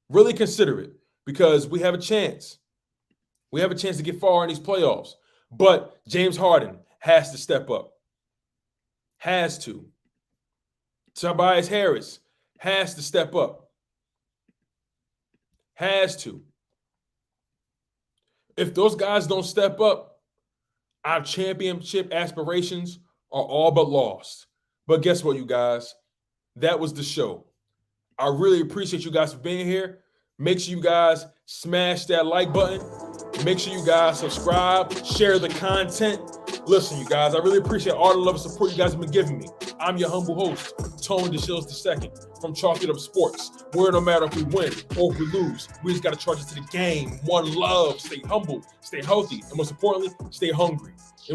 Really consider it because we have a chance. We have a chance to get far in these playoffs. But James Harden has to step up. Has to. Tobias Harris has to step up. Has to. If those guys don't step up, our championship aspirations are all but lost. But guess what, you guys? That was the show. I really appreciate you guys for being here. Make sure you guys smash that like button. Make sure you guys subscribe, share the content. Listen, you guys, I really appreciate all the love and support you guys have been giving me. I'm your humble host, Tone DeShields II from Chalk It Up Sports, where no matter if we win or if we lose, we just got to charge it to the game. One love, stay humble, stay healthy, and most importantly, stay hungry.